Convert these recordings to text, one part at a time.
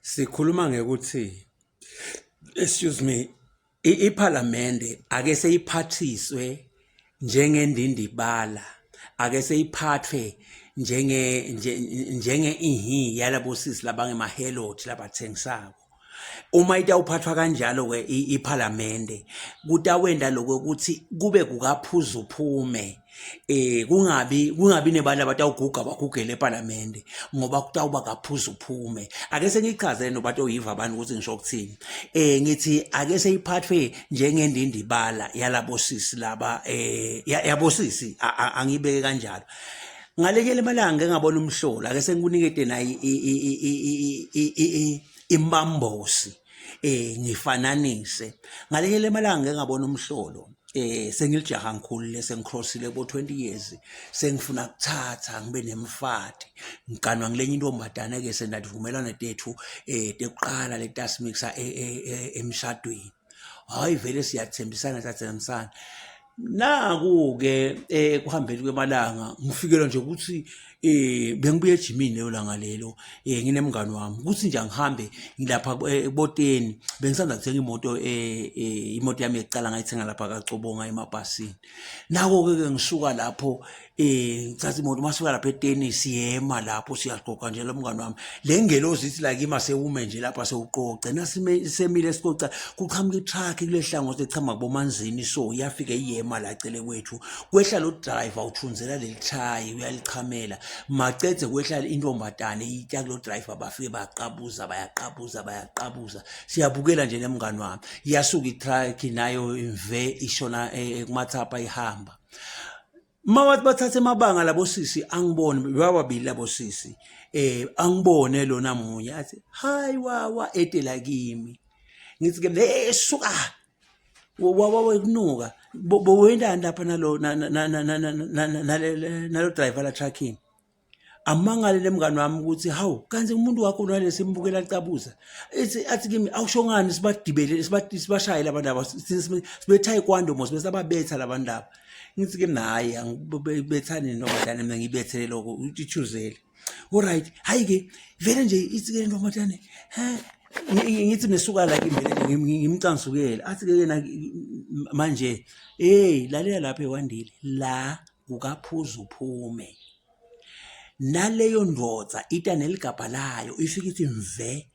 Sikhuluma ngekuthi excuse me iPhalamende ake seyiphathiswe njengendindibala ake seyiphathwe njenge ihi yalabo sisi labangemaheloti labathengisako. Uma itawuphathwa kanjalo ke iPhalamende kutawenda lokho ukuthi kube kukaphuzuphume kungabi nebantu abatawuguga bagugele ePhalamende ngoba kutawuba kaphuzuphume. Ake sengichazele nobathi oyiva abantu ukuthi ngisho ukuthini. Ngithi ake seyiphathwe njengendindibala yalabo sisi laba yabo sisi angibeke kanjalo. Ngalekele malanga ngabona umhlolo ake sengikunikete nayi imbambosi ngifananise ngalekele malanga ngabona umhlolo sengilijaha ngikhulile sengicrossile bo 20 years sengifuna ukuthatha ngibe nemfati ngikanwa ngilenye intombazane ke sendavumelana tethu tekuqala letasimixa emshadweni. Hayi vele siyathembisana naku ke kuhambeni kwemalanga ngifikela nje ukuthi bengibuye ejimini leyo langa lelo nginemngani wami ukuthi nje ngihambe ngilapha eboteni bengisanda kuthenga imoto yami ecala ngayithenga lapha kaCobonga emabhasini. Nako ke ngisuka lapho ngithatha imoto masuka lapha eteni siyema lapho siyaqoqa nje lo mngani wami le ngelozi ithi la kimi asewume nje lapha sewuqoqa nasemile esiqoqa kuqhamuka itruck kule hlangothi echama kubomanzini so iyafika iyema la cele kwethu kwehla lo driver uthunzela lelithayi uyalichamela macethe kwehla intombazane itya kulo driver bafike bayaqabuza siyabukela nje nemngani wami iyasuka itruck nayo imve ishona kumathapha ihamba. Mawathi bathathe emabanga labo sisi angibone bababili labo sisi angibone lona munye athi hayi wawa etela kimi ngithi ke suka wawa kunuka bowendani lapha nalo driver la trucking amangale lemngani wami ukuthi hawu kanze umuntu wakho nale simbukela licabuza athi kimi awushongani sibadibele sibashayela abantu aba sibethayi kwandomo sibesababetha labantu laba. Ngithi ke nayi angibethani nobadane mina ngibethele lokho uthuzele alright hayi ke vele nje ithi ke ntombazane ngithi nesuka la kimi ngimcansukela athi ke yena manje lalela lapha eWandile la kukaphuzuphume naleyo ndoda ita neligabha layo ifika ithi mve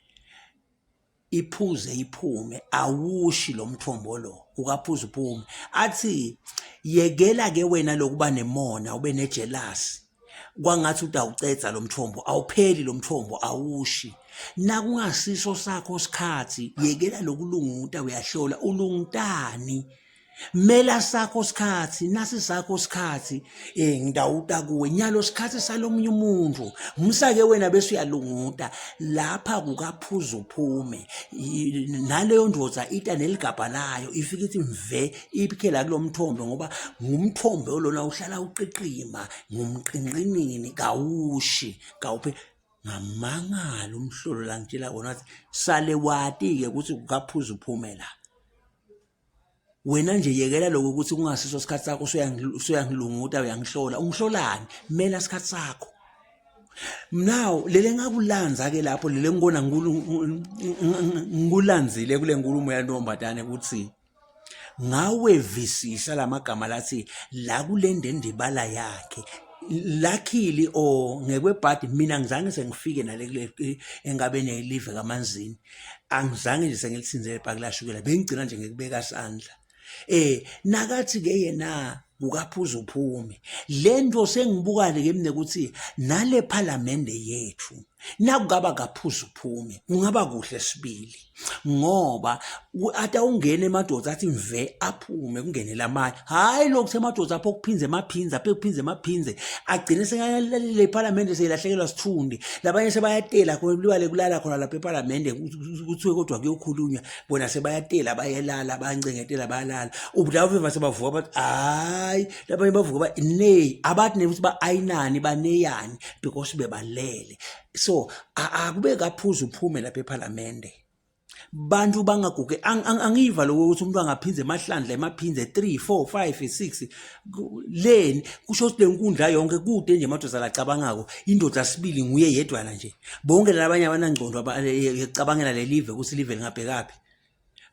iphuze iphume awushi lo mthombo lo ukaphuzuphume athi yekela ke wena lokuba nemona ube nejealous kwangathi utawucetha lo mthombo awupheli lo mthombo awushi nakungasiso sakho sikhathi yekela lokulunguta uyahlola ulungutani mela sakho sikhathi nasi sakho sikhathi ngidawuta kuwe nyalo sikhathi salomunye umuntu umsake wena bese uyalunguta lapha kukaphuzuphume naleyo ndoda ita neligabha layo ifika ithi mve iphikela kulo mthombo ngoba ngumthombo olona uhlala uqiqima ngumqinqinini kawushi kawuphe ngamangala umhlolo la ngitshela kona athi sale wati ke ukuthi kukaphuzuphume la wena nje yekela lokho ukuthi kungasiso isikhathi sakho usuyangilunguta uyangihlola ungihlolani mela isikhathi sakho. Now lele ngakulanza ke lapho lele ngibona ngikulanzile kule nkulumo yantombazane ukuthi ngawe visisa lamagama lathi la kulende ndibala yakhe lakhili ngekwebhadi mina ngizange sengifike nale engabe nelive kamanzini angizange nje sengilithinzele bhakulashukela bengigcina nje ngikubeka isandla. Nakathi ke yena kukaphuzuphume lento sengibuka ke mina ukuthi nale Phalamende yethu nakungaba kaphuzuphume kungaba kuhle sibili ngoba ata ungene emadoda athi mve aphume kungene lamanye hayi lokuthe emadoda apho kuphinze maphinze agcine sengalalele iPhalamende seyilahlekelwa sithundi labanye sebayatela kulibale kulala khona lapha ePhalamende kuthiwe kodwa kuyokhulunywa bona sebayatela bayelala bayancengetela bayalala ubudava sebavuka bathi hayi labanye bavuka ba nay abathi nebuthi ba ayinani baneyani because bebalele. So akube kaphuzuphume lapha ePhalamende bantu bangaguge angiva lokho ukuthi umuntu angaphinze emahlandla emaphinze 3 4 5 6 leni kusho ukuthi lenkundla yonke kude nje madoda lacabangako indoda sibili nguye yedwana nje bonke labanye abanangcondo yecabangela lelive ukuthi live lingabhekapi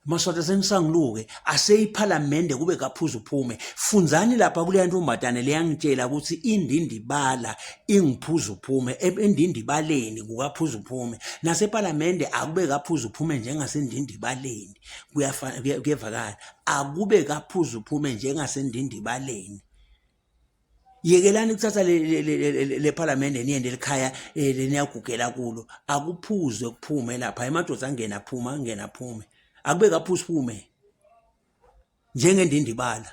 maswata senisangiluke aseyiphalamende kube Kaphuzuphume funzani lapha kule ntombazane leyangitshela ukuthi indindibala ingiphuzuphume endindibaleni kukaPhuzuphume nasephalamende akube Kaphuzuphume njengasendindibaleni kuyevakala akube Kaphuzuphume njengasendindibaleni yekelani kuthatha le parliament niyende likhaya leniyagugela kulo akuphuzwe kuphume lapha emadoda angena phuma akube Kaphuzuphume njengendindibala